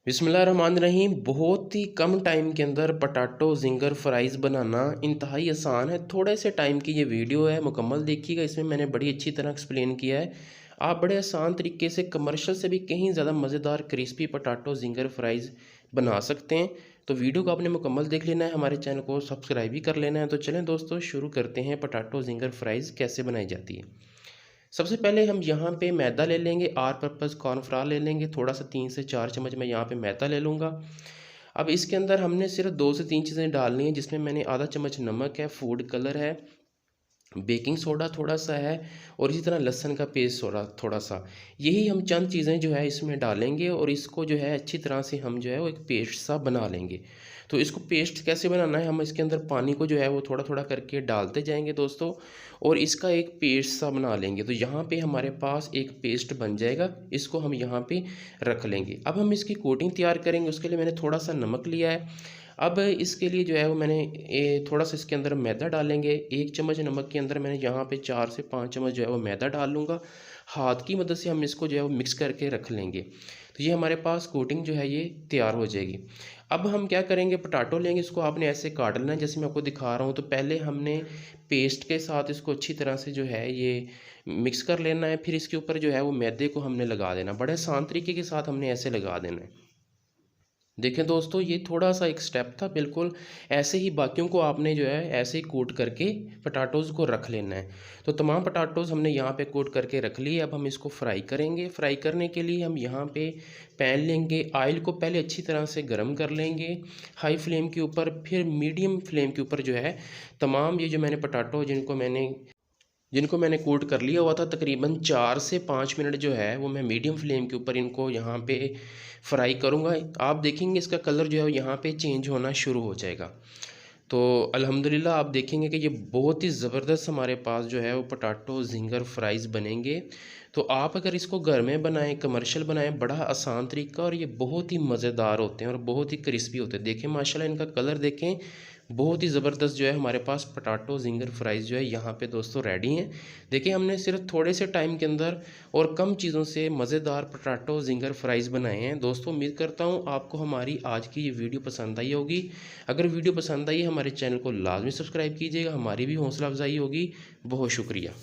बिस्मिल्लाहिर्रहमानिर्रहीम। बहुत ही कम टाइम के अंदर पटाटो जिंगर फ्राइज़ बनाना इंतहाई आसान है। थोड़े से टाइम की ये वीडियो है, मुकम्मल देखिएगा। इसमें मैंने बड़ी अच्छी तरह एक्सप्लेन किया है। आप बड़े आसान तरीके से कमर्शियल से भी कहीं ज़्यादा मज़ेदार क्रिस्पी पटाटो जिंगर फ्राइज़ बना सकते हैं। तो वीडियो को आपने मुकम्मल देख लेना है, हमारे चैनल को सब्सक्राइब भी कर लेना है। तो चलें दोस्तों, शुरू करते हैं पटाटो जिंगर फ्राइज़ कैसे बनाई जाती है। सबसे पहले हम यहाँ पे मैदा ले लेंगे, आर पर्पज़ कॉर्नफ्लावर ले लेंगे। थोड़ा सा 3 से 4 चम्मच मैं यहाँ पे मैदा ले लूँगा। अब इसके अंदर हमने सिर्फ 2 से 3 चीज़ें डालनी हैं, जिसमें मैंने आधा चम्मच नमक है, फूड कलर है, बेकिंग सोडा थोड़ा सा है, और इसी तरह लहसुन का पेस्ट थोड़ा सा। यही हम चंद चीज़ें जो है इसमें डालेंगे और इसको जो है अच्छी तरह से हम जो है वो एक पेस्ट सा बना लेंगे। तो इसको पेस्ट कैसे बनाना है, हम इसके अंदर पानी को जो है वो थोड़ा थोड़ा करके डालते जाएंगे दोस्तों, और इसका एक पेस्ट सा बना लेंगे। तो यहाँ पे हमारे पास एक पेस्ट बन जाएगा, इसको हम यहाँ पे रख लेंगे। अब हम इसकी कोटिंग तैयार करेंगे। उसके लिए मैंने थोड़ा सा नमक लिया है। अब इसके लिए जो है वो मैंने थोड़ा सा इसके अंदर मैदा डालेंगे। 1 चम्मच नमक के अंदर मैंने यहाँ पे 4 से 5 चम्मच जो है वो मैदा डाल लूँगा। हाथ की मदद से हम इसको जो है वो मिक्स करके रख लेंगे। तो ये हमारे पास कोटिंग जो है ये तैयार हो जाएगी। अब हम क्या करेंगे, पटाटो लेंगे, इसको आपने ऐसे काट लेना है जैसे मैं आपको दिखा रहा हूँ। तो पहले हमने पेस्ट के साथ इसको अच्छी तरह से जो है ये मिक्स कर लेना है। फिर इसके ऊपर जो है वो मैदे को हमने लगा देना, बड़े आसान तरीके के साथ हमने ऐसे लगा देना है। देखें दोस्तों, ये थोड़ा सा एक स्टेप था, बिल्कुल ऐसे ही बाकियों को आपने जो है ऐसे ही कोट करके पटाटोज़ को रख लेना है। तो तमाम पटाटोज़ हमने यहाँ पे कोट करके रख लिए। अब हम इसको फ्राई करेंगे। फ्राई करने के लिए हम यहाँ पे पैन लेंगे, ऑयल को पहले अच्छी तरह से गर्म कर लेंगे हाई फ्लेम के ऊपर। फिर मीडियम फ्लेम के ऊपर जो है तमाम ये जो मैंने पटाटो जिनको मैंने कोट कर लिया हुआ था, तकरीबन 4 से 5 मिनट जो है वो मैं मीडियम फ्लेम के ऊपर इनको यहाँ पे फ्राई करूँगा। आप देखेंगे इसका कलर जो है यहाँ पे चेंज होना शुरू हो जाएगा। तो अल्हम्दुलिल्लाह आप देखेंगे कि ये बहुत ही ज़बरदस्त हमारे पास जो है वो पटाटो जिंगर फ्राइज़ बनेंगे। तो आप अगर इसको घर में बनाएं, कमर्शियल बनाएं, बड़ा आसान तरीका, और ये बहुत ही मज़ेदार होते हैं और बहुत ही क्रिस्पी होते हैं। देखें माशाल्लाह, इनका कलर देखें, बहुत ही ज़बरदस्त जो है हमारे पास पटाटो जिंगर फ्राइज़ जो है यहाँ पे दोस्तों रेडी हैं। देखिए, हमने सिर्फ थोड़े से टाइम के अंदर और कम चीज़ों से मज़ेदार पटाटो जिंगर फ्राइज़ बनाए हैं। दोस्तों, उम्मीद करता हूँ आपको हमारी आज की ये वीडियो पसंद आई होगी। अगर वीडियो पसंद आई, हमारे चैनल को लाजमी सब्सक्राइब कीजिएगा, हमारी भी हौसला अफजाई होगी। बहुत शुक्रिया।